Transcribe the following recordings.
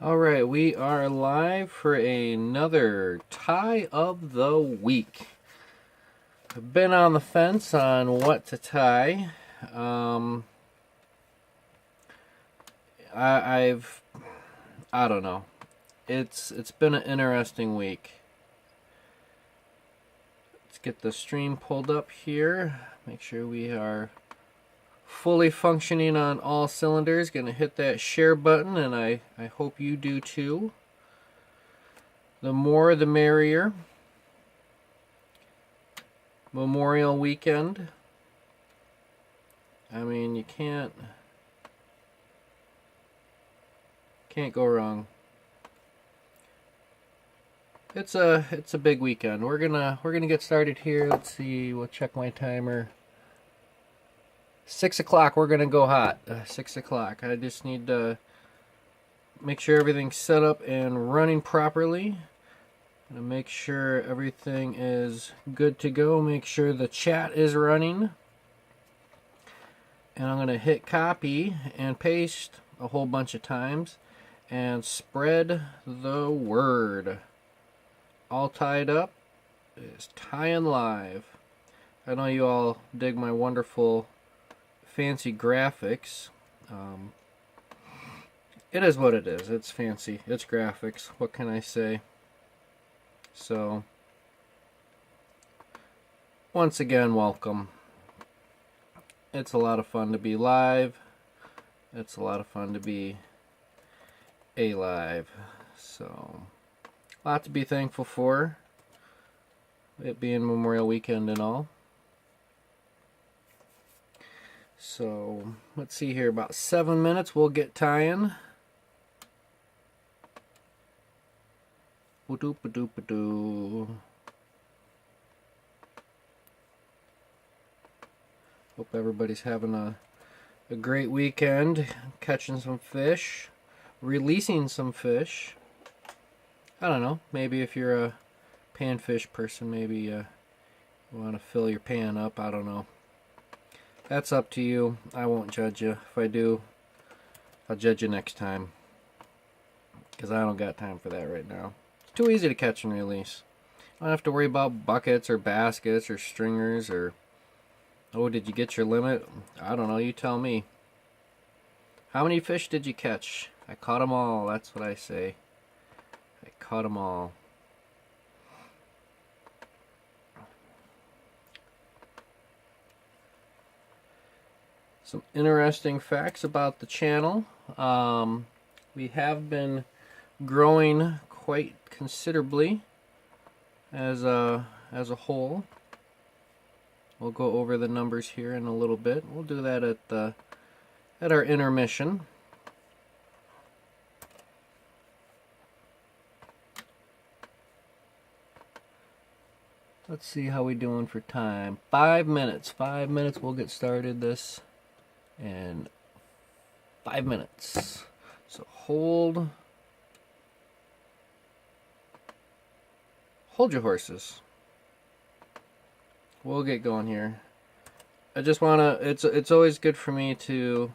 Alright, we are live for another tie of the week. I've been on the fence on what to tie. I've I don't know. It's been an interesting week. Let's get the stream pulled up here. Make sure we are fully functioning on all cylinders. Gonna hit that share button, and I hope you do too. The more the merrier. Memorial weekend. I mean, you can't go wrong. It's a big weekend. We're gonna get started here. Let's see. We'll check my timer. 6 o'clock. We're gonna go hot. 6 o'clock. I just need to make sure everything's set up and running properly. Gonna make sure everything is good to go. Make sure the chat is running. And I'm gonna hit copy and paste a whole bunch of times and spread the word. All tied up is tying live. I know you all dig my wonderful fancy graphics. It is what it is. It's fancy. It's graphics. What can I say? So, once again, welcome. It's a lot of fun to be live. It's a lot of fun to be alive. So, a lot to be thankful for. It being Memorial Weekend and all. So, let's see here. About 7 minutes, we'll get tying. Ba-doop-a-doop-a-doo. Hope everybody's having a great weekend, catching some fish, releasing some fish. I don't know, maybe if you're a panfish person, maybe you want to fill your pan up. I don't know. That's up to you. I won't judge you. If I do, I'll judge you next time. Because I don't got time for that right now. It's too easy to catch and release. I don't have to worry about buckets or baskets or stringers or... Oh, did you get your limit? I don't know. You tell me. How many fish did you catch? I caught them all. That's what I say. I caught them all. Some interesting facts about the channel. We have been growing quite considerably as a whole. We'll go over the numbers here in a little bit. We'll do that at our intermission. Let's see how we doing for time. 5 minutes. 5 minutes. We'll get started this in 5 minutes. So hold your horses. We'll get going here. I just wanna. It's always good for me to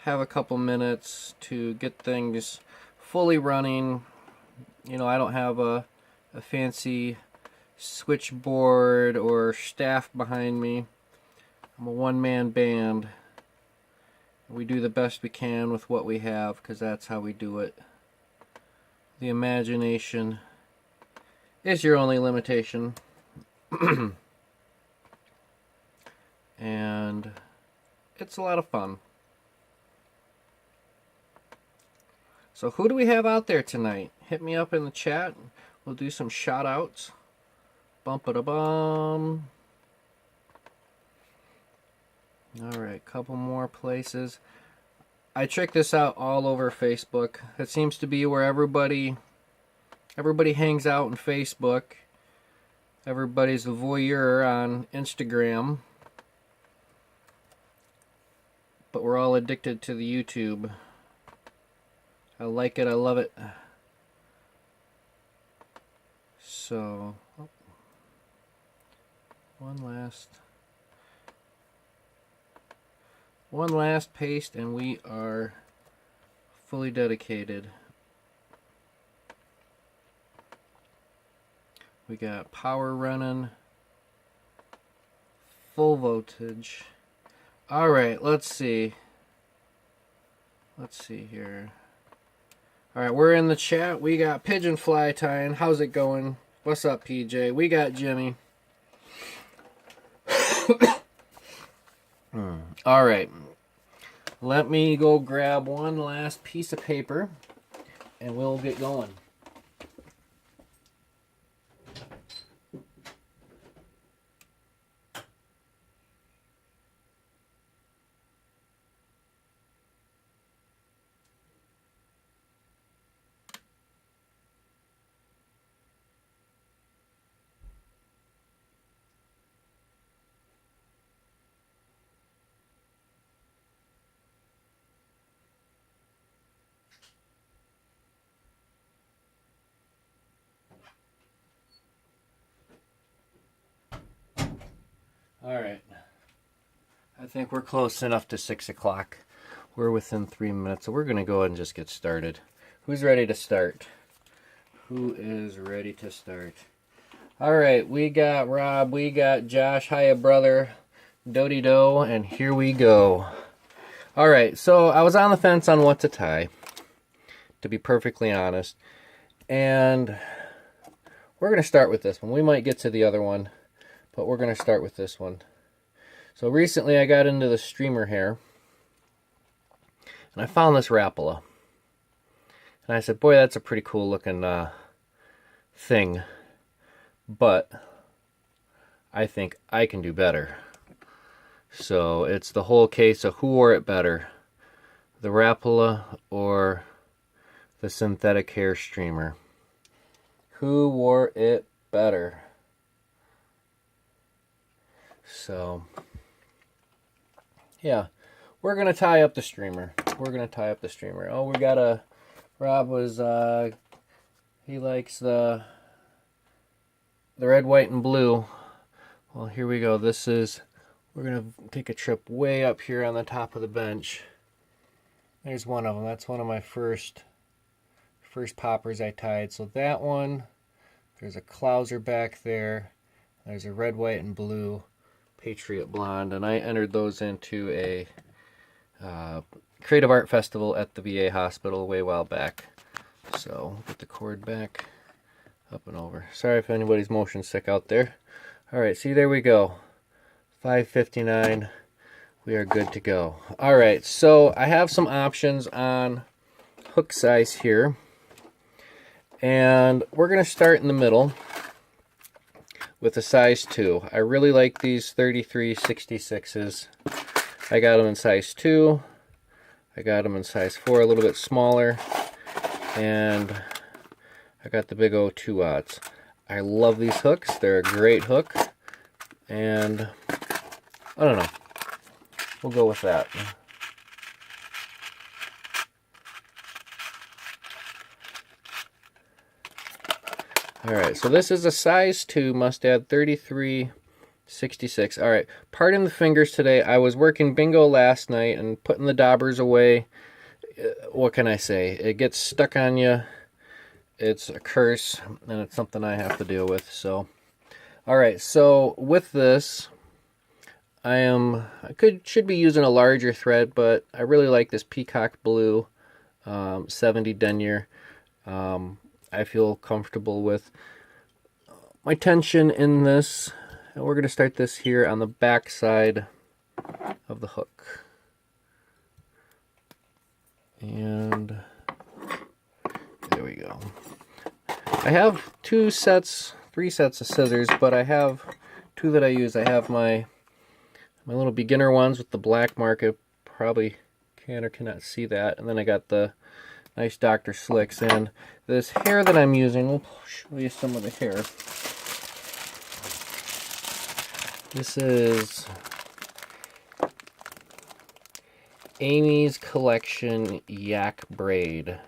have a couple minutes to get things fully running. You know, I don't have a fancy switchboard or staff behind me. I'm a one-man band. We do the best we can with what we have, because that's how we do it. The imagination is your only limitation. And it's a lot of fun. So who do we have out there tonight? Hit me up in the chat. We'll do some shout outs. Bum-ba-da-bum. Alright, couple more places. I check this out all over Facebook. It seems to be where everybody hangs out on Facebook. Everybody's a voyeur on Instagram. But we're all addicted to the YouTube. I like it. I love it. So, one last paste and we are fully dedicated. We got power running. Full voltage. Alright, let's see. Let's see here. Alright, we're in the chat. We got Pigeon Fly tying. How's it going? What's up, PJ? We got Jimmy. Alright. Let me go grab one last piece of paper and we'll get going. Alright. I think we're close enough to 6 o'clock. We're within 3 minutes, so we're going to go ahead and just get started. Who's ready to start? Who is ready to start? Alright, we got Rob, we got Josh, hiya brother, do-de-do, and here we go. Alright, so I was on the fence on what to tie, to be perfectly honest. And we're going to start with this one. We might get to the other one, but we're going to start with this one. So recently I got into the streamer hair, and I found this Rapala. And I said, boy, that's a pretty cool looking thing. But I think I can do better. So it's the whole case of who wore it better, the Rapala or the synthetic hair streamer. Who wore it better? So yeah, we're gonna tie up the streamer. Oh, we got a Rob was he likes the red, white, and blue. Well, here we go. We're going to take a trip way up here on the top of the bench. There's one of them. That's one of my first poppers I tied. So that one, there's a Clouser back there. There's a red, white, and blue Patriot Blonde. And I entered those into a Creative Art Festival at the VA hospital way while back. So, get the cord back. Up and over. Sorry if anybody's motion sick out there. Alright, see, there we go. 5:59. We are good to go. Alright, so I have some options on hook size here. And we're going to start in the middle with a size 2. I really like these 3366s. I got them in size 2. I got them in size 4, a little bit smaller. And I got the big old 2/0. I love these hooks. They're a great hook. And I don't know. We'll go with that. Alright, so this is a size 2 Mustad 3366. Alright, pardon the fingers today. I was working bingo last night and putting the daubers away. What can I say? It gets stuck on you. It's a curse, and it's something I have to deal with. So, all right. So with this, should be using a larger thread, but I really like this Peacock Blue 70 denier. I feel comfortable with my tension in this, and we're going to start this here on the back side of the hook, and there we go. I have 3 sets of scissors, but I have 2 that I use. I have my little beginner ones with the black market. Probably can or cannot see that. And then I got the nice Dr. Slicks. And this hair that I'm using, we'll show you some of the hair. This is Amy's Collection Yak Braid.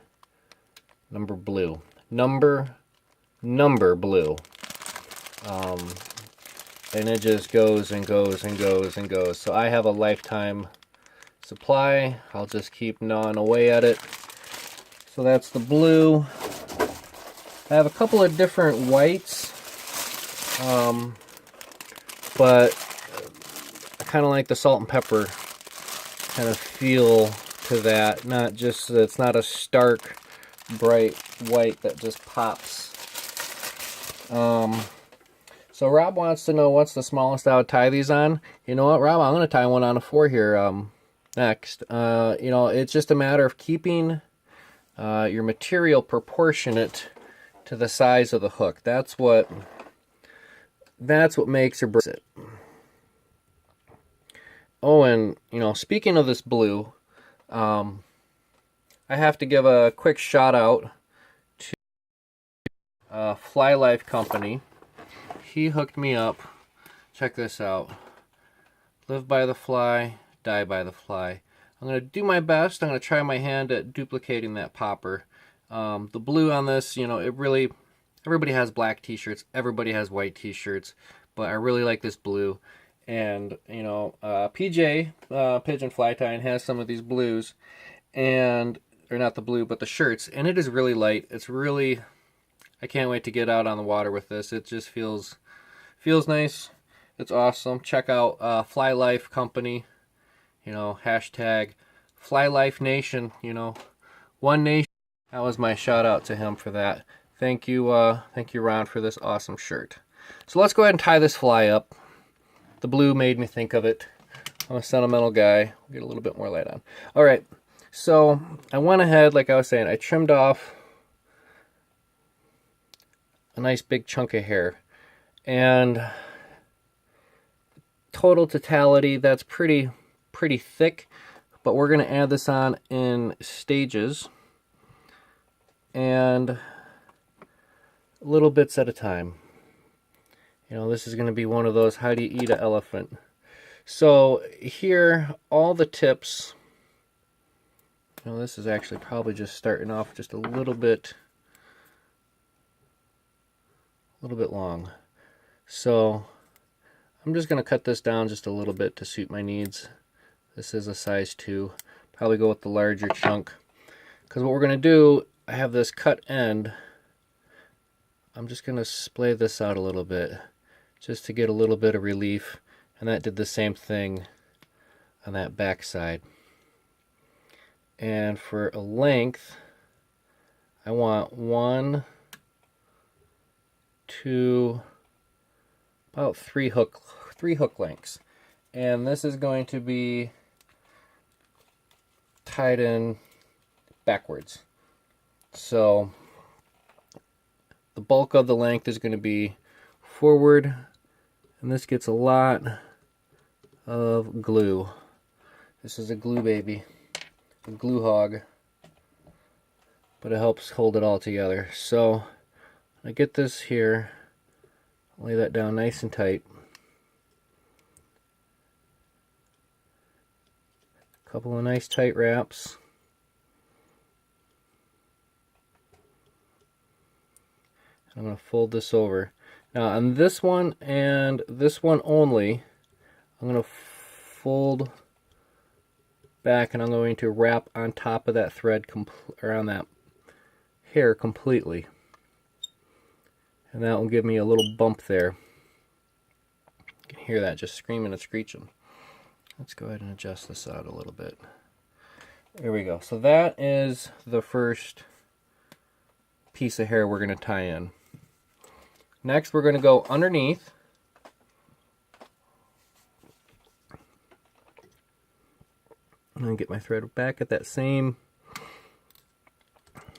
Number blue. Number blue. And it just goes and goes and goes and goes. So I have a lifetime supply. I'll just keep gnawing away at it. So that's the blue. I have a couple of different whites. But I kind of like the salt and pepper kind of feel to that. Not just, it's not a stark, bright white that just pops. So Rob wants to know what's the smallest I would tie these on. You know what, Rob? I'm going to tie one on a 4 here next. You know, it's just a matter of keeping your material proportionate to the size of the hook. That's what makes or breaks it. Oh, and you know, speaking of this blue, I have to give a quick shout out to Fly Life Company. He hooked me up. Check this out. Live by the fly, die by the fly. I'm going to do my best. I'm going to try my hand at duplicating that popper. The blue on this, you know, it really, everybody has black t-shirts, everybody has white t-shirts, but I really like this blue. And, you know, PJ, Pigeon Fly Tying, has some of these blues, and, or not the blue, but the shirts, and it is really light. It's really, I can't wait to get out on the water with this. It just feels nice. It's awesome. Check out Fly Life Company, you know, hashtag Fly Life Nation, you know, one nation. That was my shout out to him for that. Thank you, Ron, for this awesome shirt. So let's go ahead and tie this fly up. The blue made me think of it. I'm a sentimental guy. We'll get a little bit more light on. All right, so I went ahead, like I was saying, I trimmed off a nice big chunk of hair. And total totality, that's pretty thick, but we're going to add this on in stages and little bits at a time. You know, this is going to be one of those, how do you eat an elephant? So here, all the tips, you know, this is actually probably just starting off just a little bit long. So I'm just going to cut this down just a little bit to suit my needs. This is a size 2. Probably go with the larger chunk. Because what we're going to do, I have this cut end. I'm just going to splay this out a little bit just to get a little bit of relief. And that did the same thing on that back side. And for a length, I want 1, 2, about 3 hook lengths. And this is going to be tied in backwards. So the bulk of the length is going to be forward, and this gets a lot of glue. This is a glue baby, a glue hog, but it helps hold it all together. So I get this here, lay that down nice and tight. A couple of nice tight wraps. I'm going to fold this over. Now on this one and this one only, I'm going to fold back and I'm going to wrap on top of that thread, around that hair completely. And that will give me a little bump there. You can hear that just screaming and screeching. Let's go ahead and adjust this out a little bit. There we go. So that is the first piece of hair we're going to tie in. Next, we're going to go underneath. I'm going to get my thread back at that same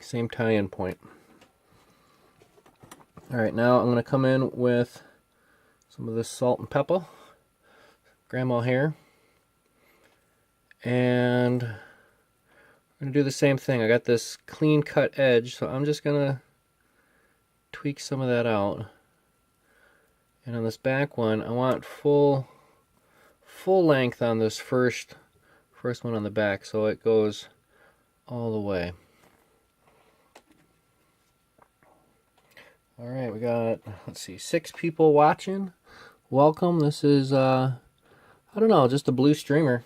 tie-in point. All right, now I'm going to come in with some of this salt and pepper, grandma hair, and I'm going to do the same thing. I got this clean cut edge, so I'm just going to tweak some of that out. And on this back one, I want full length on this first one on the back, so it goes all the way. All right, we got, let's see, 6 people watching. Welcome. This is, I don't know, just a blue streamer.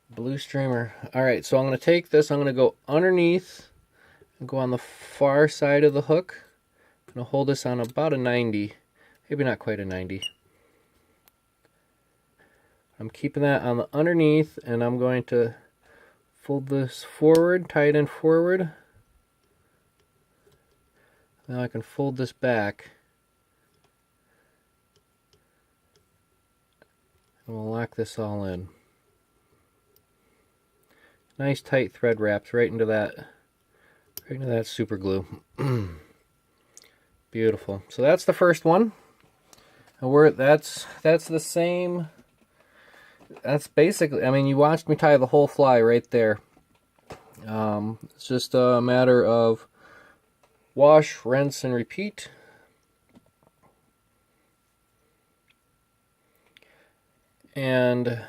Blue streamer. All right, so I'm going to take this, I'm going to go underneath and go on the far side of the hook, I'm going to hold this on about a 90, maybe not quite a 90. I'm keeping that on the underneath, and I'm going to fold this forward, tie it in forward. Now I can fold this back. And we'll lock this all in. Nice tight thread wraps right into that super glue. Beautiful. So that's the first one. And that's the same. That's basically, I mean, you watched me tie the whole fly right there. It's just a matter of wash, rinse, and repeat. And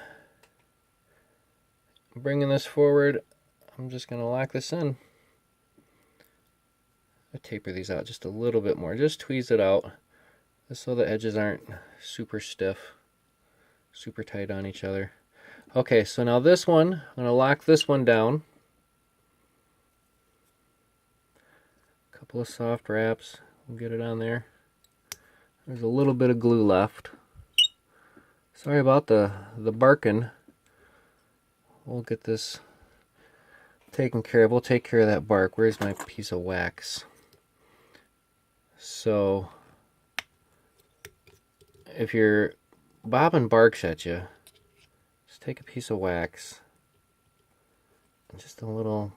bringing this forward, I'm just going to lock this in. I taper these out just a little bit more, just tweeze it out, just so the edges aren't super stiff, super tight on each other. Okay, so now this one, I'm going to lock this one down. A couple of soft wraps, we'll get it on there. There's a little bit of glue left. Sorry about the barking. We'll get this taken care of. We'll take care of that bark. Where's my piece of wax? So, if your bobbin barks at you, just take a piece of wax, and just a little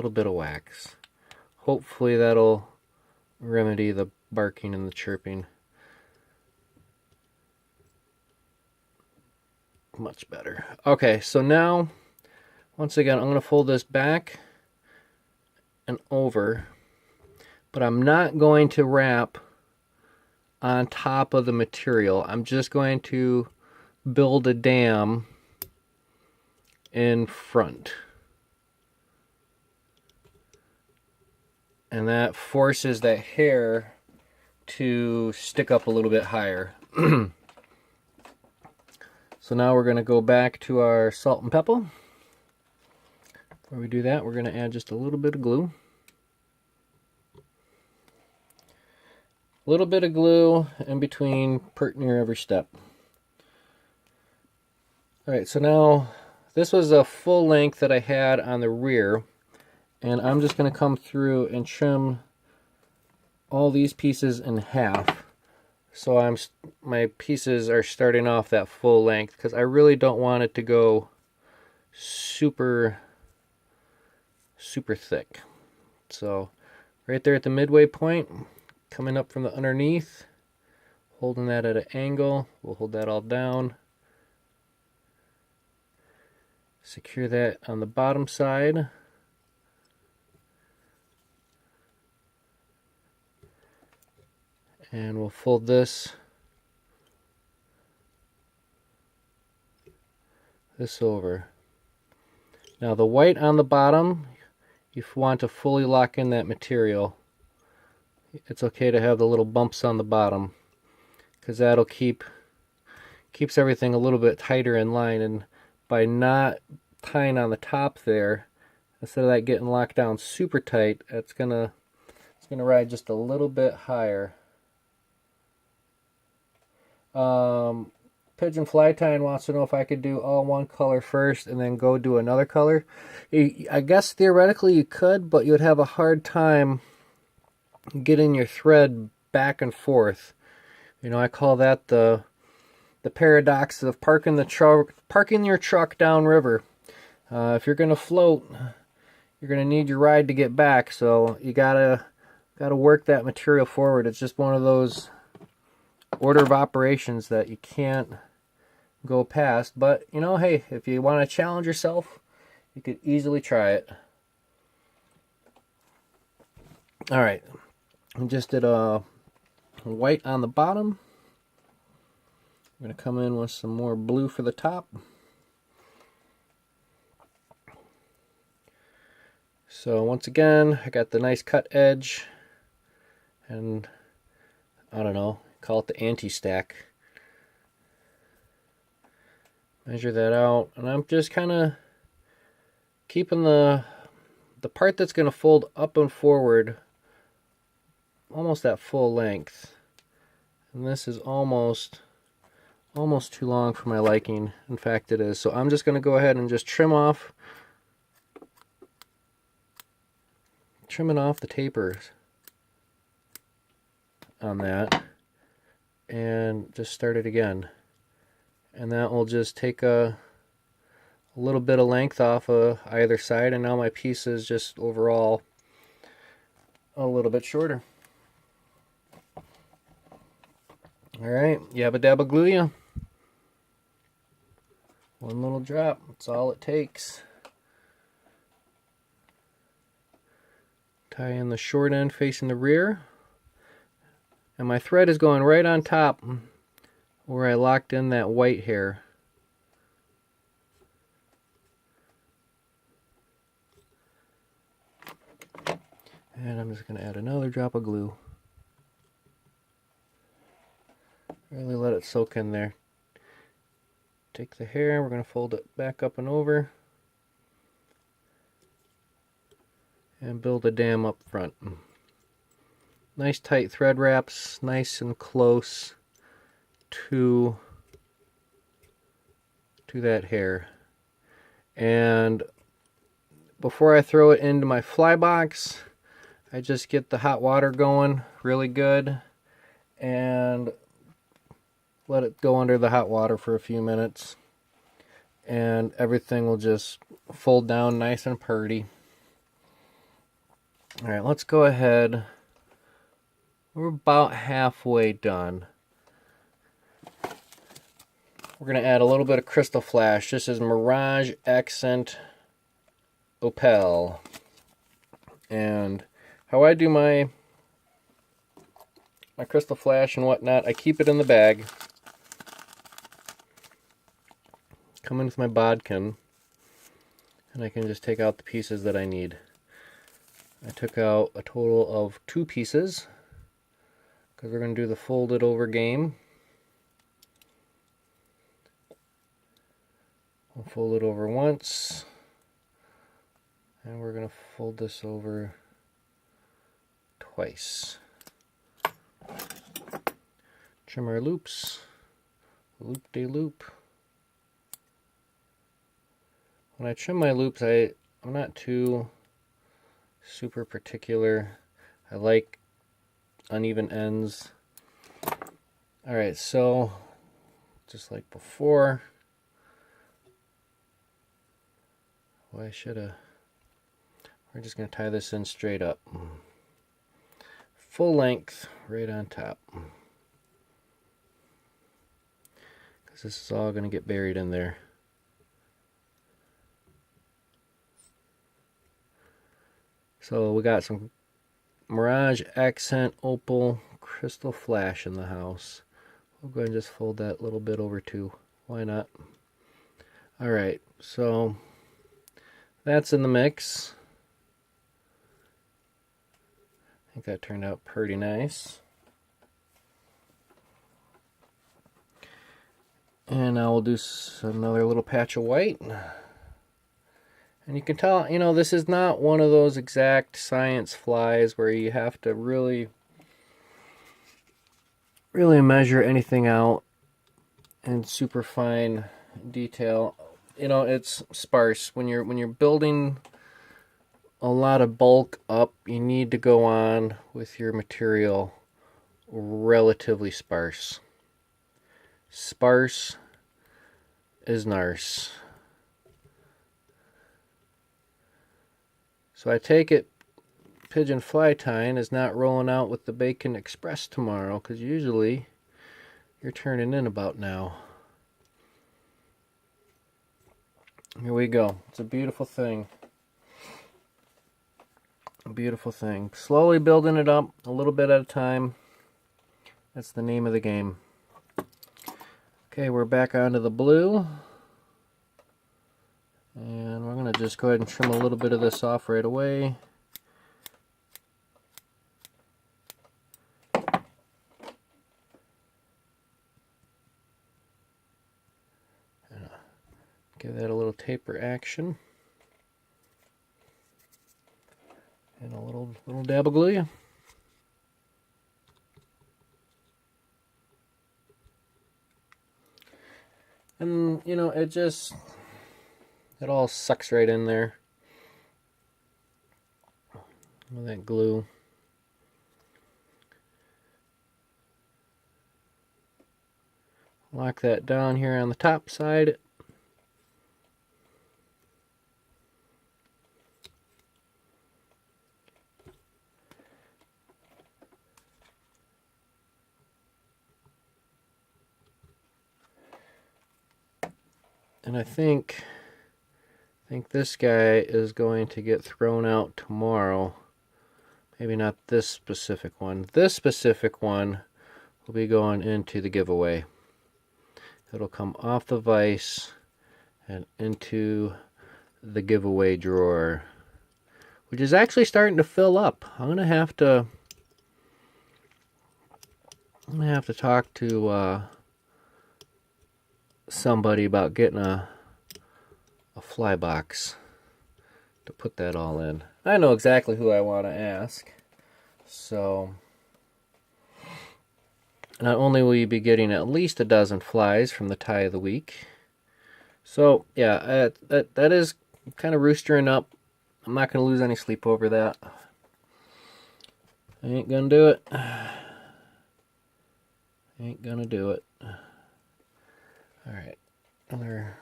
bit of wax. Hopefully that'll remedy the barking and the chirping much better. Okay, so now, once again, I'm going to fold this back and over, but I'm not going to wrap on top of the material. I'm just going to build a dam in front. And that forces that hair to stick up a little bit higher. So now we're going to go back to our salt and pepper. Before we do that, we're going to add just a little bit of glue. A little bit of glue in between, pert near every step. Alright, so now this was a full length that I had on the rear, and I'm just going to come through and trim all these pieces in half. So my pieces are starting off that full length because I really don't want it to go super thick. So right there at the midway point, coming up from the underneath, holding that at an angle, we'll hold that all down. Secure that on the bottom side. And we'll fold this over. Now the white on the bottom, if you want to fully lock in that material, it's okay to have the little bumps on the bottom, because that'll keeps everything a little bit tighter in line. And by not tying on the top there, instead of that getting locked down super tight, it's gonna ride just a little bit higher. Pigeon Fly Tying wants to know if I could do all one color first and then go do another color. I guess theoretically you could, but you would have a hard time getting your thread back and forth. You know, I call that the paradox of parking your truck downriver. If you're gonna float, you're gonna need your ride to get back, so you gotta work that material forward. It's just one of those order of operations that you can't go past. But you know, hey, if you want to challenge yourself, you could easily try it. All right, we just did a white on the bottom. I'm going to come in with some more blue for the top. So once again, I got the nice cut edge, and I don't know, call it the anti-stack. Measure that out, and I'm just kind of keeping the the part that's going to fold up and forward almost at full length. And this is almost too long for my liking. In fact, it is. So I'm just going to go ahead and just trimming off the tapers on that and just start it again. And that will just take a little bit of length off of either side, and now my piece is just overall a little bit shorter. Alright, yabba dabba glue ya. One little drop, that's all it takes. Tie in the short end facing the rear. And my thread is going right on top where I locked in that white hair. And I'm just going to add another drop of glue. Really let it soak in there. Take the hair, we're going to fold it back up and over. And build a dam up front. Nice tight thread wraps, nice and close to that hair. And before I throw it into my fly box, I just get the hot water going really good and let it go under the hot water for a few minutes, and everything will just fold down nice and pretty. Alright, let's go ahead. We're about halfway done. We're going to add a little bit of Crystal Flash. This is Mirage Accent Opal. And how I do my Crystal Flash and whatnot, I keep it in the bag. Come in with my bodkin, and I can just take out the pieces that I need. I took out a total of 2 pieces because we're going to do the folded over game. We'll fold it over once, and we're going to fold this over twice. Trim our loops, loop de loop. When I trim my loops, I'm not too super particular. I like uneven ends. Alright, so just like before, well, we're just going to tie this in straight up. Full length, right on top. Because this is all going to get buried in there. So we got some Mirage Accent Opal Crystal Flash in the house. We'll go ahead and just fold that little bit over too. Why not? Alright, so that's in the mix. I think that turned out pretty nice. And now we'll do another little patch of white. And you can tell, you know, this is not one of those exact science flies where you have to really measure anything out in super fine detail. You know, it's sparse. When you're building a lot of bulk up, you need to go on with your material relatively sparse. Sparse is narce. So I take it pigeon fly tying is not rolling out with the Bacon Express tomorrow, because usually you're turning in about now. Here we go. It's a beautiful thing. A beautiful thing. Slowly building it up, a little bit at a time. That's the name of the game. Okay, we're back onto the blue. And we're going to just go ahead and trim a little bit of this off right away. Give that a little taper action. And a little dab of glue. And you know, it all sucks right in there. All that glue. Lock that down here on the top side. And I think this guy is going to get thrown out tomorrow. Maybe not this specific one. This specific one will be going into the giveaway. It'll come off the vise and into the giveaway drawer, which is actually starting to fill up. I'm gonna have to talk to somebody about getting a fly box to put that all in. I know exactly who I want to ask. So not only will you be getting at least a dozen flies from the tie of the week. So yeah, that is kind of roostering up. I'm not going to lose any sleep over that. I ain't going to do it. Ain't going to do it. Alright, another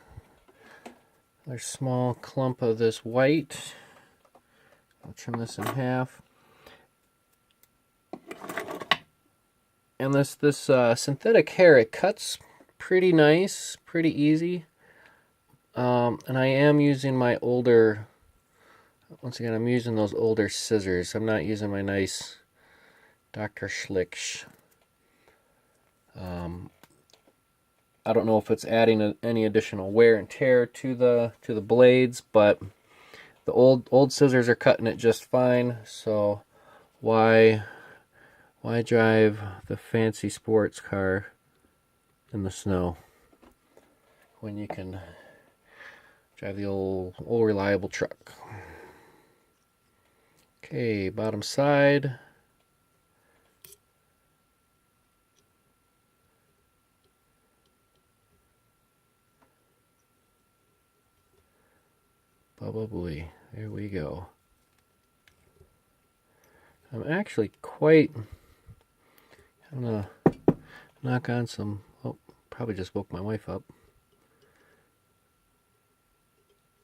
small clump of this white. I'll trim this in half. And this synthetic hair, it cuts pretty nice, pretty easy. And I am using my older, once again, I'm using those older scissors. I'm not using my nice Dr. Schlick's. I don't know if it's adding any additional wear and tear to the blades, but the old scissors are cutting it just fine. So why drive the fancy sports car in the snow when you can drive the old reliable truck? Okay, bottom side. Bubba Booey. There we go. I'm actually I'm gonna knock on some, oh, probably just woke my wife up.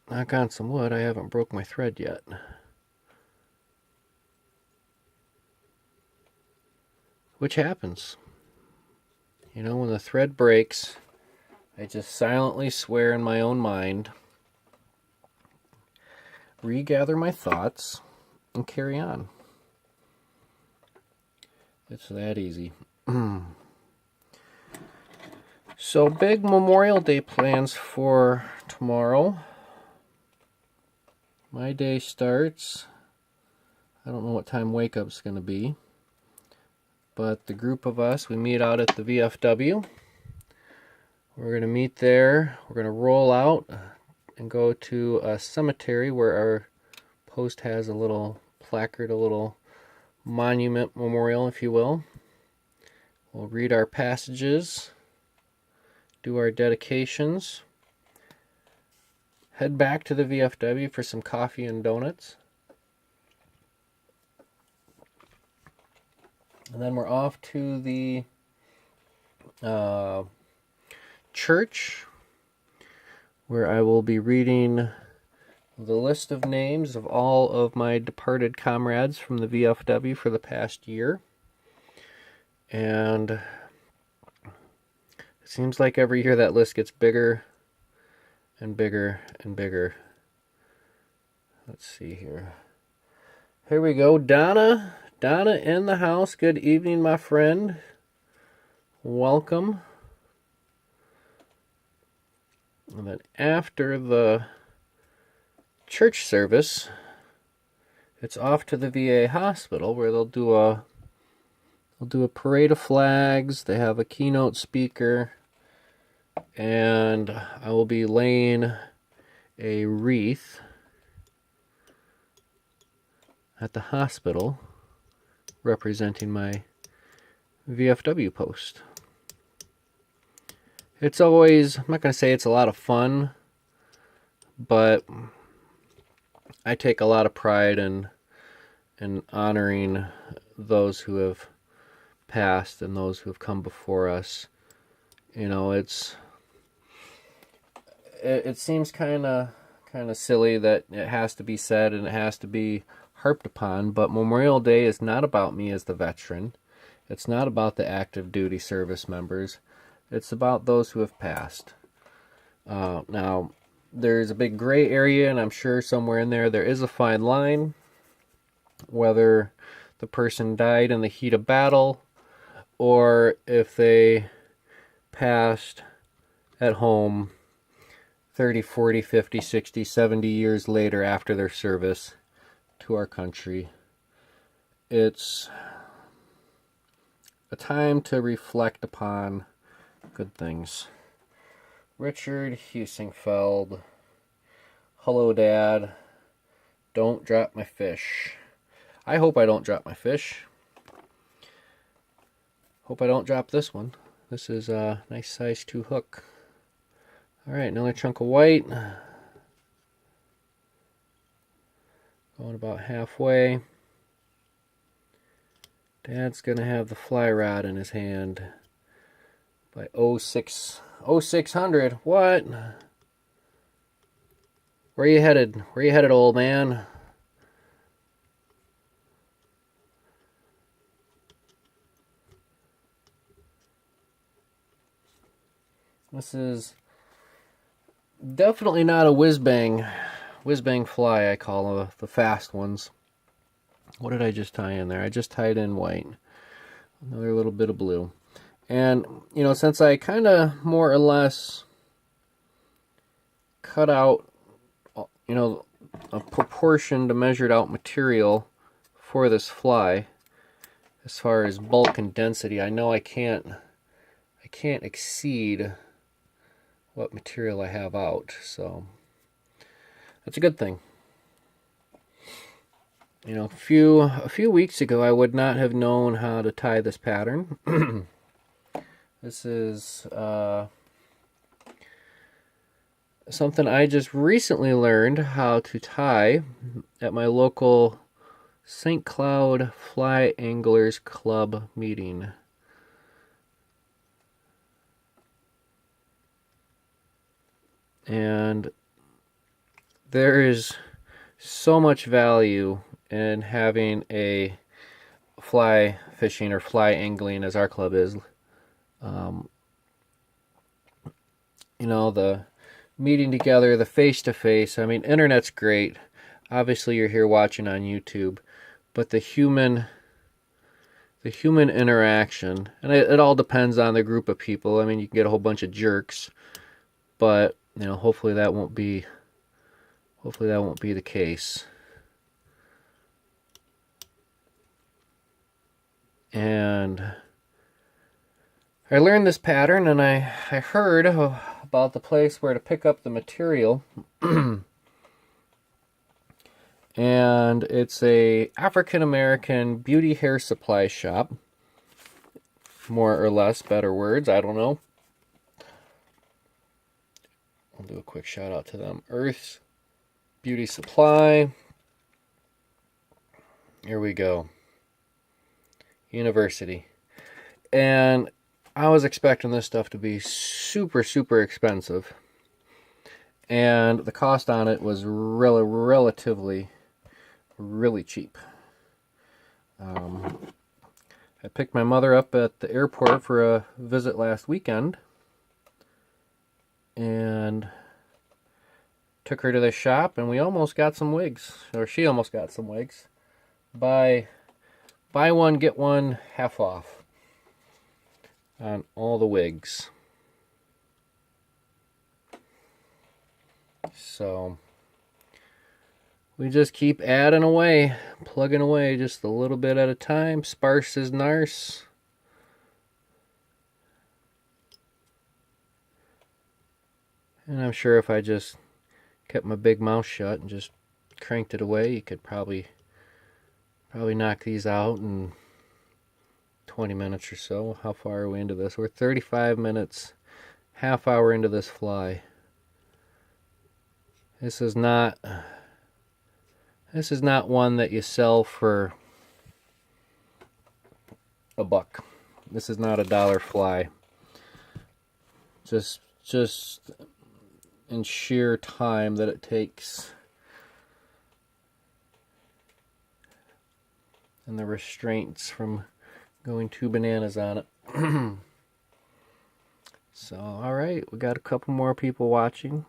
Knock on some wood. I haven't broke my thread yet. Which happens. You know, when the thread breaks, I just silently swear in my own mind, regather my thoughts, and carry on. It's that easy. So, big Memorial Day plans for tomorrow. My day starts, I don't know what time wake up's going to be, but the group of us, we meet out at the VFW. We're going to meet there. We're going to roll out and go to a cemetery where our post has a little placard, a little monument memorial, if you will. We'll read our passages, do our dedications, head back to the VFW for some coffee and donuts, and then we're off to the church, where I will be reading the list of names of all of my departed comrades from the VFW for the past year. And it seems like every year that list gets bigger and bigger and bigger. Let's see here. Here we go. Donna in the house. Good evening, my friend. Welcome. And then after the church service, it's off to the VA hospital where they'll do a parade of flags. They have a keynote speaker, and I will be laying a wreath at the hospital representing my VFW post. It's always, I'm not going to say it's a lot of fun, but I take a lot of pride in honoring those who have passed and those who have come before us. You know, it seems kind of silly that it has to be said and it has to be harped upon, but Memorial Day is not about me as the veteran. It's not about the active duty service members. It's about those who have passed. Now, there's a big gray area, and I'm sure somewhere in there is a fine line, whether the person died in the heat of battle or if they passed at home 30, 40, 50, 60, 70 years later after their service to our country. It's a time to reflect upon good things. Richard Husingfeld. Hello, Dad. Don't drop my fish. I hope I don't drop my fish. Hope I don't drop this one. This is a nice size 2 hook. Alright, another chunk of white. Going about halfway. Dad's gonna have the fly rod in his hand by 0600. What? Where you headed? Where you headed, old man? This is definitely not a whiz-bang fly, I call the fast ones. What did I just tie in there? I just tied in white. Another little bit of blue. And, you know, since I kind of more or less cut out, you know, a proportioned measured out material for this fly, as far as bulk and density, I know I can't exceed what material I have out, so that's a good thing. You know, a few weeks ago, I would not have known how to tie this pattern. This is something I just recently learned how to tie at my local St. Cloud Fly Anglers Club meeting. And there is so much value in having a fly fishing or fly angling, as our club is. You know, the meeting together, the face-to-face. I mean, internet's great. Obviously, you're here watching on YouTube, but the human interaction, and it all depends on the group of people. I mean, you can get a whole bunch of jerks, but you know, hopefully that won't be the case. And I learned this pattern, and I heard about the place where to pick up the material. And it's a African American beauty hair supply shop. More or less, better words, I don't know. I'll do a quick shout out to them. Earth's Beauty Supply. Here we go. University. And I was expecting this stuff to be super, super expensive. And the cost on it was relatively really cheap. I picked my mother up at the airport for a visit last weekend. And took her to the shop, and we almost got some wigs. Or she almost got some wigs. Buy one, get one half off on all the wigs. So we just keep adding away, plugging away just a little bit at a time. Sparse as narce. And I'm sure if I just kept my big mouth shut and just cranked it away, you could probably Probably knock these out in 20 minutes or so. How far are we into this? We're 35 minutes, half hour into this fly. This is not one that you sell for $1. This is not a dollar fly. Just in sheer time that it takes and the restraints from going too bananas on it. So, alright, we got a couple more people watching.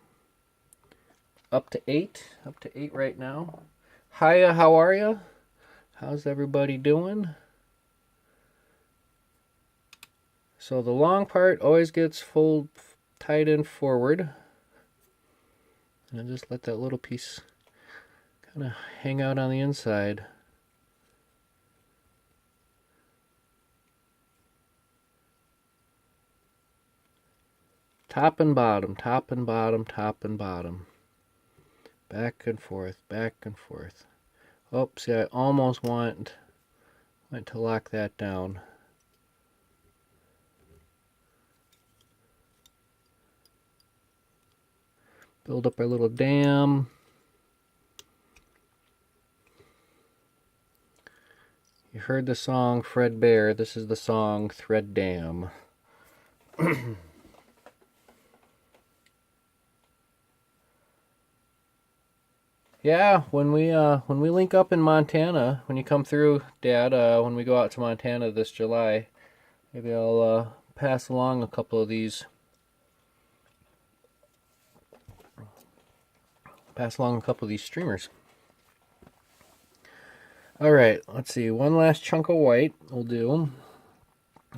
Up to 8 right now. Hiya, how are you? How's everybody doing? So the long part always gets tied in forward. And I just let that little piece kind of hang out on the inside. Top and bottom, top and bottom, top and bottom. Back and forth, back and forth. Oh, see, I almost went to lock that down. Build up our little dam. You heard the song Fred Bear. This is the song Thread Dam. Yeah, when we link up in Montana, when you come through, Dad, when we go out to Montana this July, maybe I'll pass along a couple of these. Streamers. All right, let's see. One last chunk of white we'll do.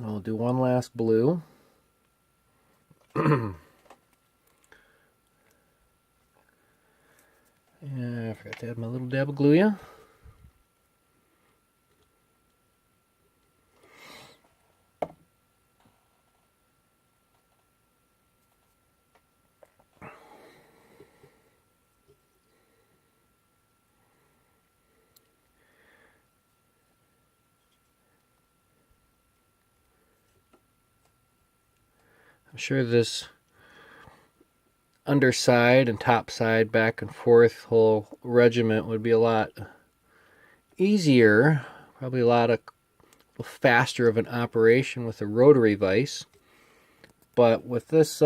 I'll do one last blue. Yeah, I forgot to add my little dab of Gluya. I'm sure this underside and top side back and forth whole regiment would be a lot easier, probably a lot faster of an operation with a rotary vise. But with this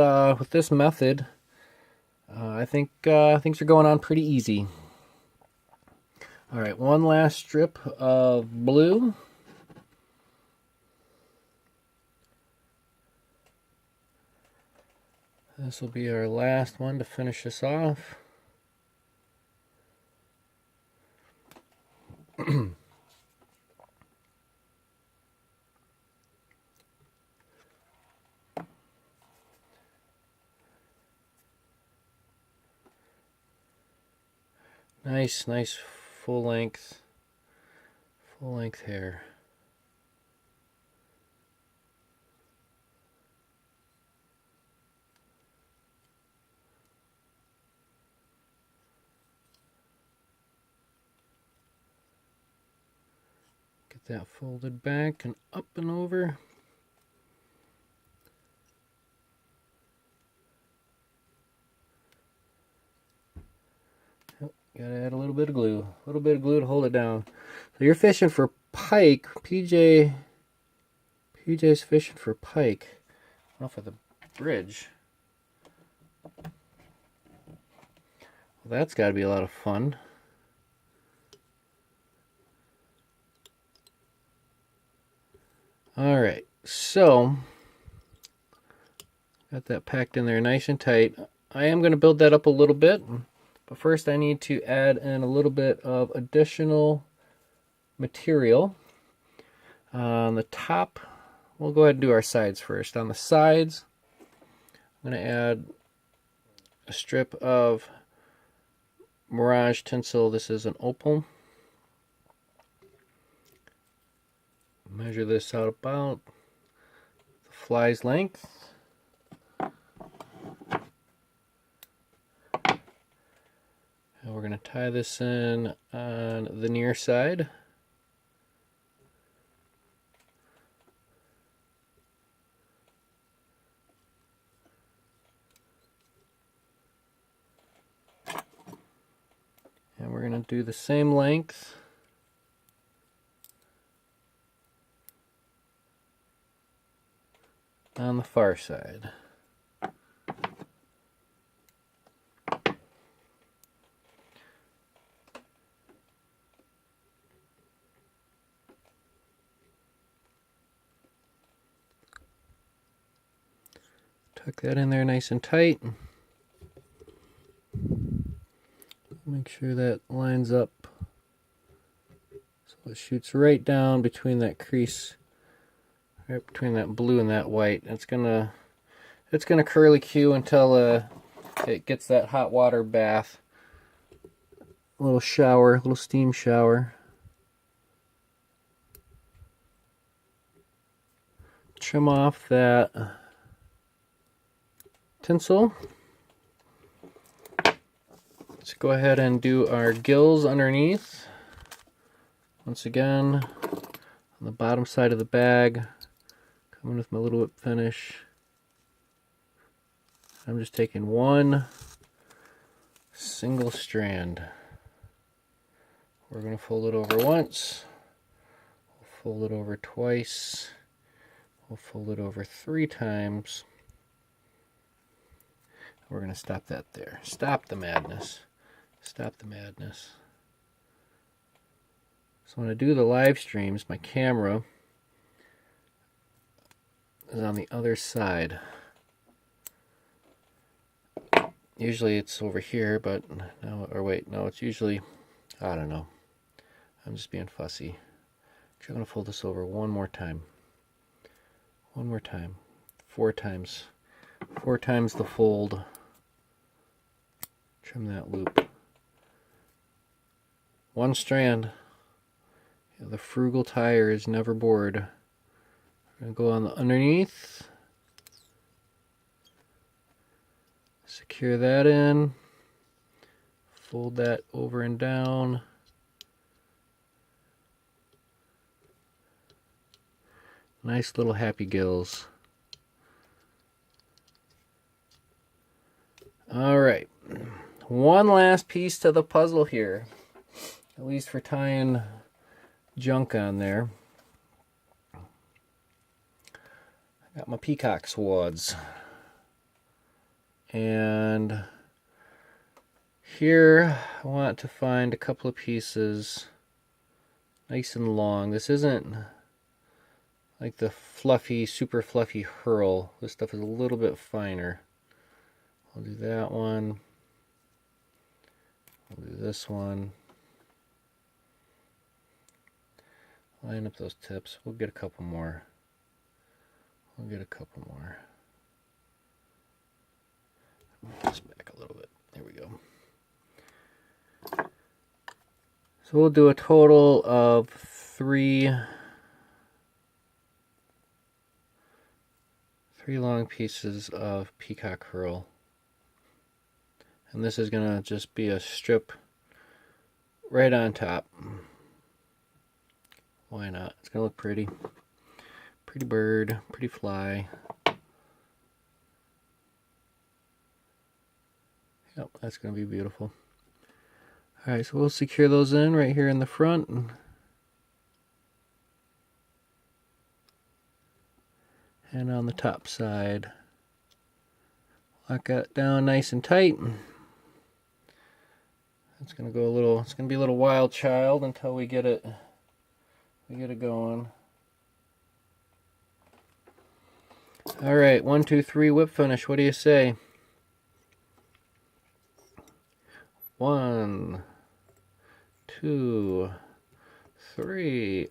method, I think things are going on pretty easy. All right, one last strip of blue. This will be our last one to finish this off. Nice full length hair. Get that folded back and up and over. Gotta add a little bit of glue. A little bit of glue to hold it down. So you're fishing for pike. PJ's fishing for pike. Off of the bridge. Well, that's gotta be a lot of fun. Alright, so got that packed in there nice and tight. I am going to build that up a little bit, but first I need to add in a little bit of additional material. On the top, we'll go ahead and do our sides first. On the sides, I'm going to add a strip of Mirage tinsel. This is an opal. Measure this out about the fly's length. And we're going to tie this in on the near side. going to do the same length on the far side. Tuck that in there nice and tight. Make sure that lines up so it shoots right down between that crease, right between that blue and that white. It's gonna curly Q until it gets that hot water bath, a little shower, a little steam shower. Trim off that tinsel. Let's go ahead and do our gills underneath. Once again, on the bottom side of the bag, coming with my little whip finish. I'm just taking one single strand. We're going to fold it over once, we'll fold it over twice, we'll fold it over 3 times. We're going to stop that there. Stop the madness. Stop the madness. So when I do the live streams, my camera is on the other side. Usually it's over here, but no, or wait, no, it's usually, I don't know. I'm just being fussy. I'm going to fold this over one more time. One more time. 4 times. 4 times the fold. Trim that loop. One strand. Yeah, the frugal tire is never bored. I'm going to go on the underneath. Secure that in. Fold that over and down. Nice little happy gills. All right. One last piece to the puzzle here, at least for tying junk on there. I got my peacock swads, and here I want to find a couple of pieces nice and long. This isn't like the fluffy, super fluffy Hurl. This stuff is a little bit finer. I'll do that one. I'll do this one. Line up those tips. We'll get a couple more. We'll get a couple more. Move this back a little bit. There we go. So we'll do a total of 3 long pieces of peacock Hurl. And this is going to just be a strip right on top. Why not? It's going to look pretty. Pretty bird, pretty fly. Yep, that's going to be beautiful. Alright, so we'll secure those in right here in the front. And on the top side. Lock that down nice and tight. It's gonna go a little. It's gonna be a little wild child until we get it. We get it going. All right, 1, 2, 3, whip finish. What do you say? 1, 2, 3.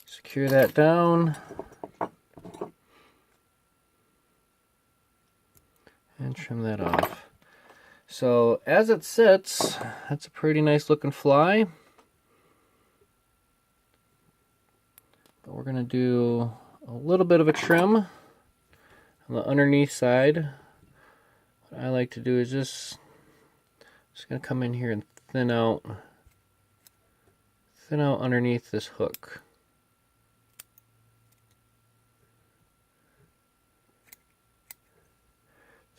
Secure that down. And trim that off. So as it sits, that's a pretty nice looking fly. But we're going to do a little bit of a trim on the underneath side. What I like to do is just going to come in here and thin out underneath this hook.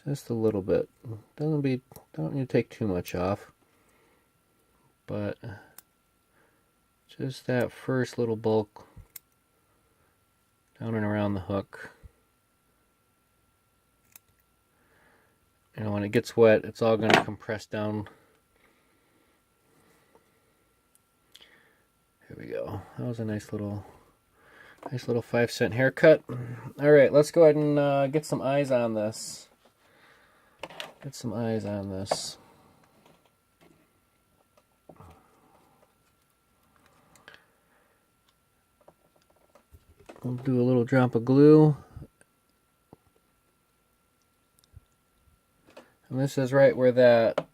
Just a little bit. Don't need to take too much off. But just that first little bulk down and around the hook. You know, when it gets wet, it's all going to compress down. Here we go. That was a nice little 5-cent haircut. All right, let's go ahead and get some eyes on this. We'll do a little drop of glue. And this is right where that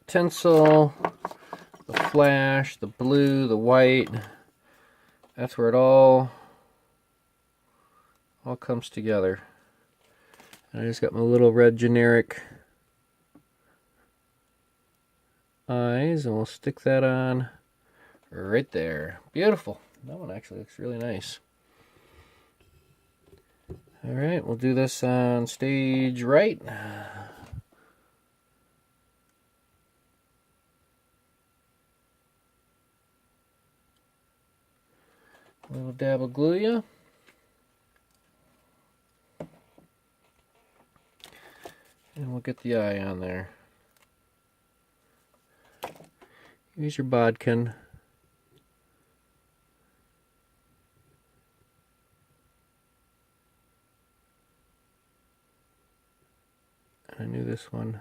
tinsel, the flash, the blue, the white, that's where it all comes together. And I just got my little red generic eyes, and we'll stick that on right there. Beautiful. That one actually looks really nice. All right, we'll do this on stage right. A little dab of glue. And we'll get the eye on there. Use your bodkin. I knew this one.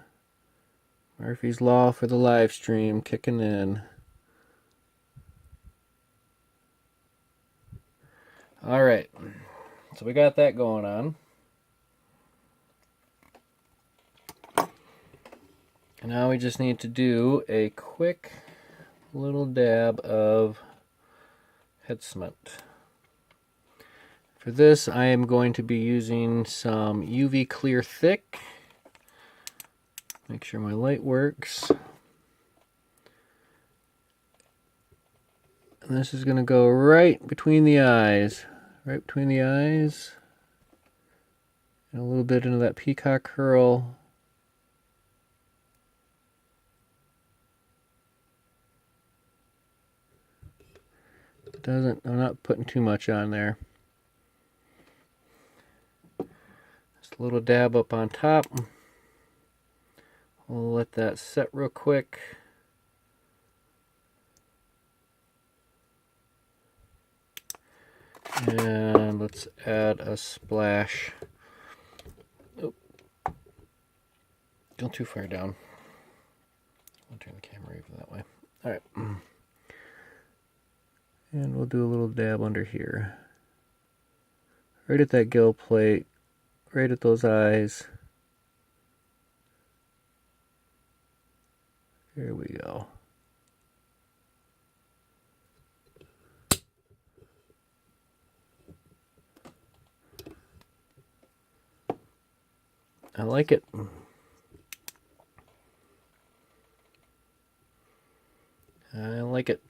Murphy's Law for the live stream kicking in. All right, so we got that going on. And now we just need to do a quick little dab of head cement. For this, I am going to be using some UV Clear Thick. Make sure my light works. And this is going to go right between the eyes. Right between the eyes. And a little bit into that peacock curl. I'm not putting too much on there. Just a little dab up on top. We'll let that set real quick. And let's add a splash. Oh, go too far down. I'll turn the camera even that way. All right. And we'll do a little dab under here. Right at that gill plate. Right at those eyes. Here we go. I like it. I like it.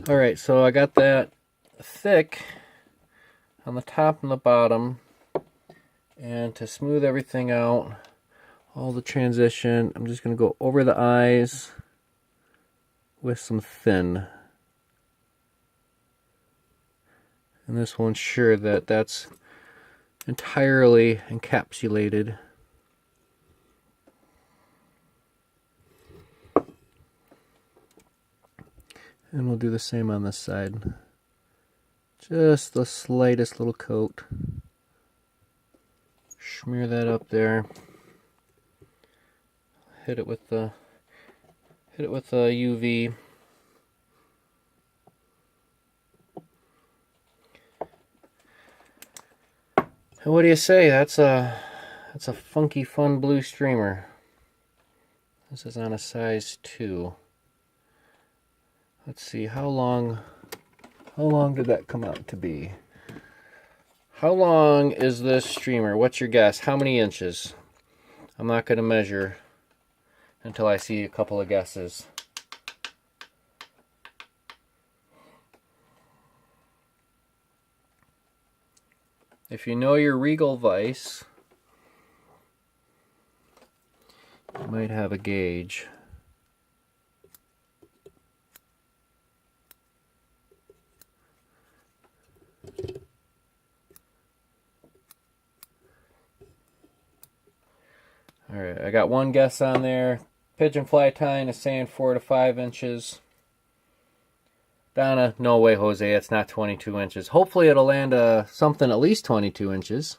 All right, so I got that thick on the top and the bottom. And to smooth everything out, all the transition, I'm just going to go over the eyes with some thin. And this will ensure that that's entirely encapsulated. And we'll do the same on this side. Just the slightest little coat. Smear that up there. Hit it with the UV. And what do you say? That's a funky, fun blue streamer. This is on a size 2. Let's see, how long did that come out to be? How long is this streamer? What's your guess? How many inches? I'm not going to measure until I see a couple of guesses. If you know your Regal vise, might have a gauge. Alright, I got one guess on there. Pigeon fly tying is saying 4 to 5 inches. Donna, no way, Jose, it's not 22 inches. Hopefully it'll land something at least 22 inches.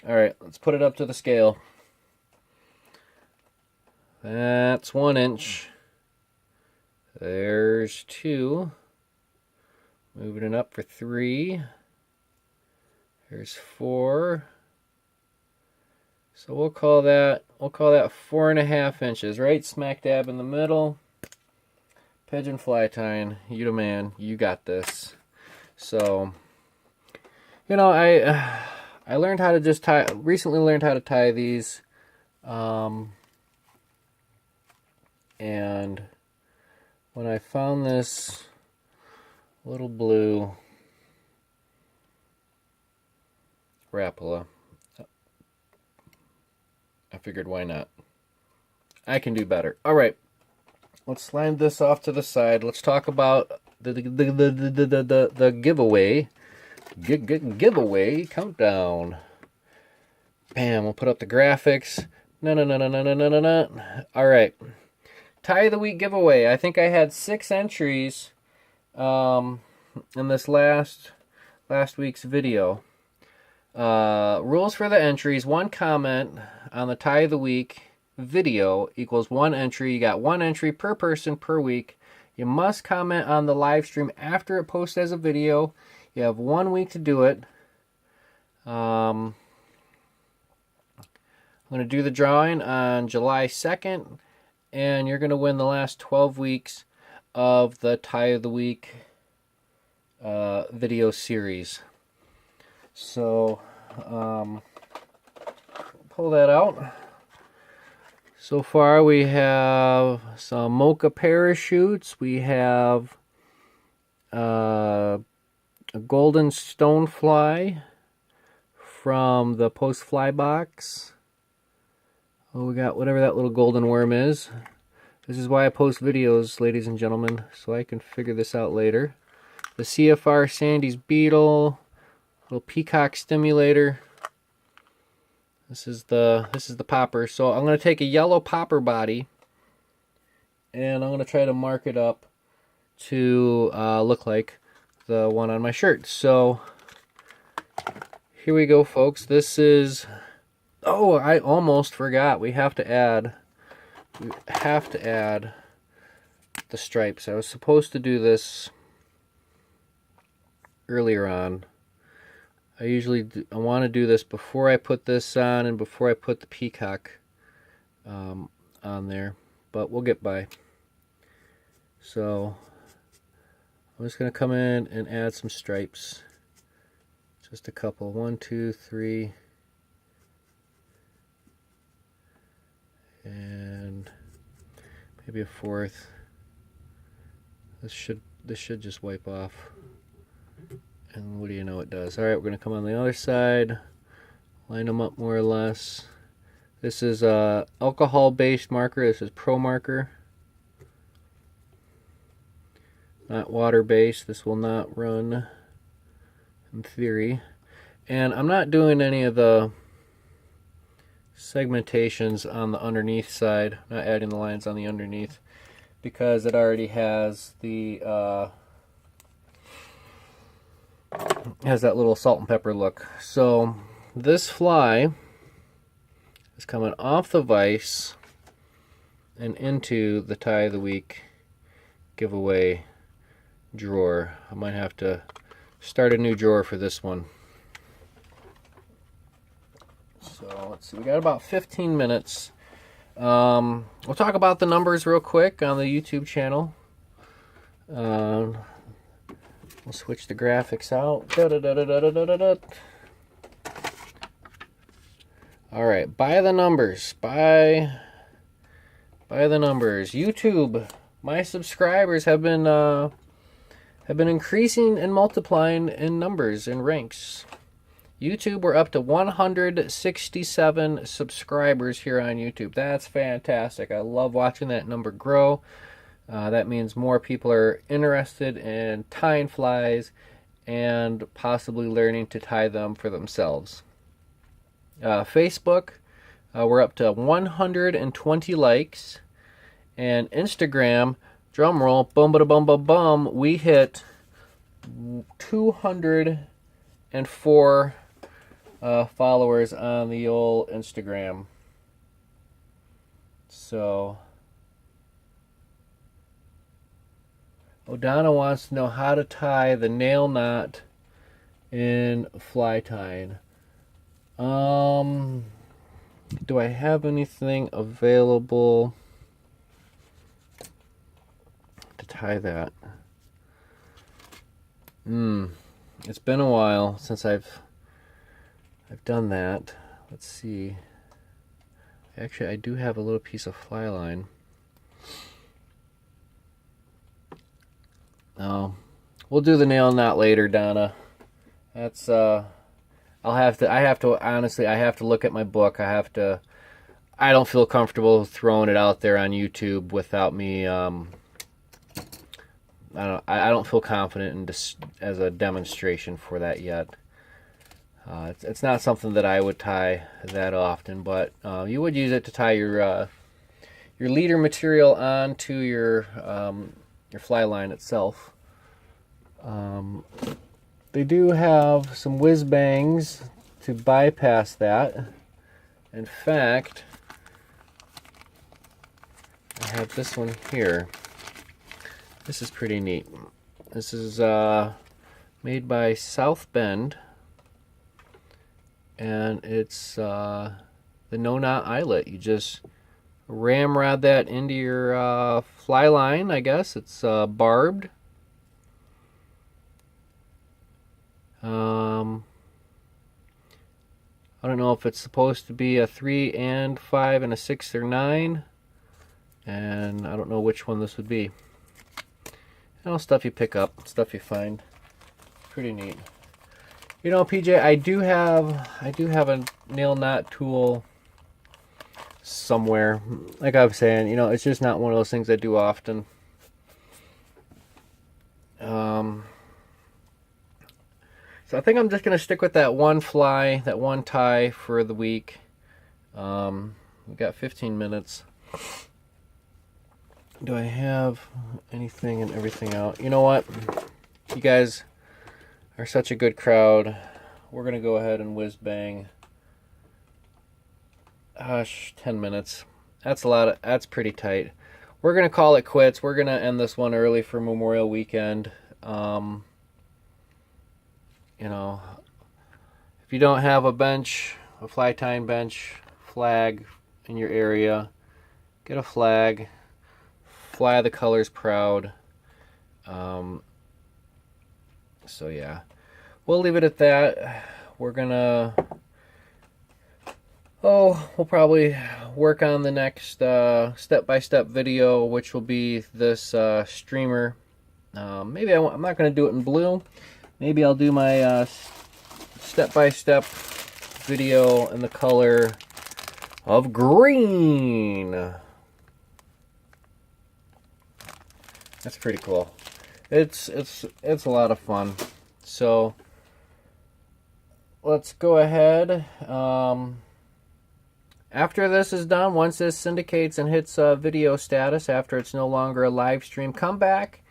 Alright, let's put it up to the scale. That's 1 inch. There's 2. Moving it up for 3. There's 4. So we'll call that 4.5 inches, right smack dab in the middle. Pigeon fly tying, you the man, you got this. So, you know, I learned how to just tie. Recently learned how to tie these, and when I found this little blue Rapala, I figured why not. I can do better. All right, let's slide this off to the side. Let's talk about the giveaway. Giveaway countdown. Bam! We'll put up the graphics. No. All right. Tie of the week giveaway. I think I had 6 entries in this last week's video. Rules for the entries: 1 comment on the tie of the week video equals 1 entry. You got 1 entry per person per week. You must comment on the live stream after it posts as a video. You have 1 week to do it. I'm going to do the drawing on July 2nd, and you're going to win the last 12 weeks of the tie of the week video series. So, pull that out. So far we have some Mocha parachutes. We have a golden stonefly from the Post Fly box. Oh, we got whatever that little golden worm is. This is why I post videos, ladies and gentlemen, so I can figure this out later. The CFR Sandy's beetle, little peacock stimulator. This is the popper. So I'm going to take a yellow popper body, and I'm going to try to mark it up to look like the one on my shirt. So here we go, folks. This is... Oh, I almost forgot. We have to add the stripes. I was supposed to do this earlier on. I want to do this before I put this on and before I put the peacock on there, but we'll get by. So I'm just going to come in and add some stripes. Just a couple. 1, 2, 3. And maybe a 4th. This should just wipe off. And what do you know it does? Alright, we're going to come on the other side. Line them up more or less. This is a alcohol-based marker. This is Pro Marker. Not water-based. This will not run in theory. And I'm not doing any of the segmentations on the underneath side. Not adding the lines on the underneath because it already has the has that little salt and pepper look. So this fly is coming off the vise and into the tie of the week giveaway drawer. I might have to start a new drawer for this one. So let's see, we got about 15 minutes. We'll talk about the numbers real quick on the YouTube channel. We'll switch the graphics out. Alright, by the numbers. By the numbers. YouTube, my subscribers have been increasing and multiplying in numbers and ranks. YouTube, we're up to 167 subscribers here on YouTube. That's fantastic. I love watching that number grow. That means more people are interested in tying flies and possibly learning to tie them for themselves. Facebook, we're up to 120 likes. And Instagram, drum roll, bum ba bum bum bum, we hit 204 followers on the old Instagram. So, O'Donna wants to know how to tie the nail knot in fly tying. Do I have anything available to tie that? It's been a while since I've done that. Let's see. Actually, I do have a little piece of fly line. Oh, we'll do the nail knot later, Donna. That's I have to honestly, I have to look at my book. I don't feel comfortable throwing it out there on YouTube without me I don't feel confident in as a demonstration for that yet. It's not something that I would tie that often, but you would use it to tie your leader material onto your fly line itself. They do have some whiz bangs to bypass that. In fact, I have this one here. This is pretty neat. This is made by South Bend, and it's the no knot eyelet. You just ramrod that into your fly line, I guess. It's barbed. I don't know if it's supposed to be a 3 and 5 and a 6 or 9, and I don't know which one this would be. Stuff you pick up, stuff you find. Pretty neat. You know, PJ, I do have a nail knot tool somewhere. Like I was saying, it's just not one of those things I do often. So I think I'm just gonna stick with that one fly, that one tie for the week. We got 15 minutes. Do I have anything and everything out? You know what? You guys are such a good crowd. We're going to go ahead and whiz bang. 10 minutes. That's pretty tight. We're going to call it quits. We're going to end this one early for Memorial Weekend. If you don't have a bench, a fly tying bench, flag in your area, get a flag. Fly the colors proud. So yeah, we'll leave it at that. We're gonna we'll probably work on the next step-by-step video, which will be this streamer. Maybe I'm not gonna do it in blue. Maybe I'll do my step-by-step video in the color of green. That's pretty cool. It's a lot of fun. So let's go ahead. After this is done, once this syndicates and hits video status, after it's no longer a live stream, come back,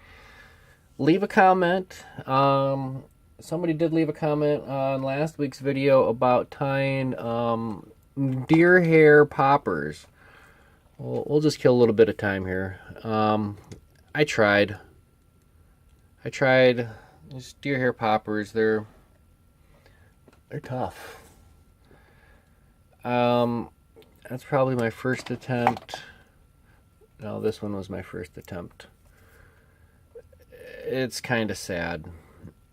leave a comment. Somebody did leave a comment on last week's video about tying deer hair poppers. We'll just kill a little bit of time here. I tried these deer hair poppers. They're tough. That's probably my first attempt. No, this one was my first attempt. It's kind of sad.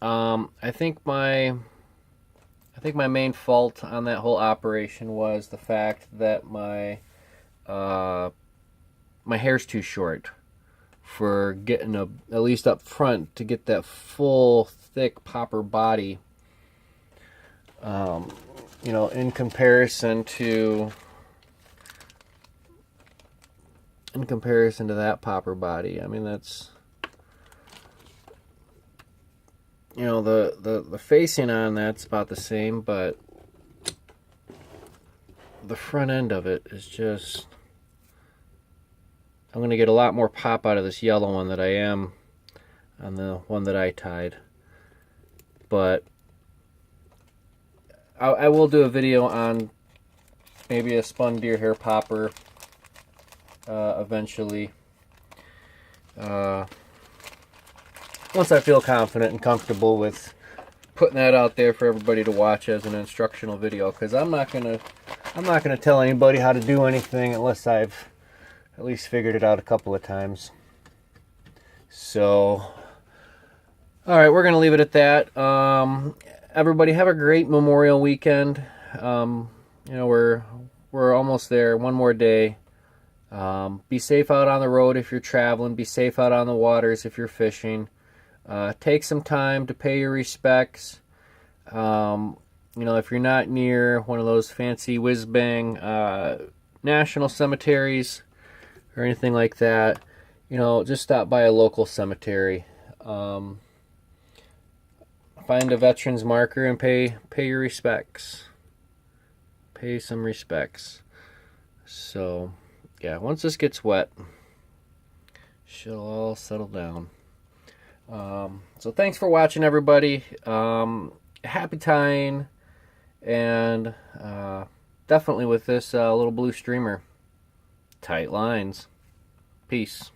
I think my main fault on that whole operation was the fact that my hair's too short for getting at least up front to get that full thick popper body. You know, in comparison to that popper body. I mean, that's, you know, the facing on that's about the same, but the front end of it is just, I'm going to get a lot more pop out of this yellow one than I am on the one that I tied. But I will do a video on maybe a spun deer hair popper eventually. Once I feel confident and comfortable with putting that out there for everybody to watch as an instructional video, because I'm not gonna tell anybody how to do anything unless I've at least figured it out a couple of times. So, all right, we're gonna leave it at that. Everybody have a great Memorial weekend. You know, we're almost there. One more day. Be safe out on the road if you're traveling. Be safe out on the waters if you're fishing. Take some time to pay your respects. You know, if you're not near one of those fancy whiz-bang national cemeteries or anything like that, you know, just stop by a local cemetery. Find a veteran's marker and pay your respects. Pay some respects. So, yeah, once this gets wet, she'll all settle down. So thanks for watching, everybody. Happy tying, and definitely with this little blue streamer. Tight lines. Peace.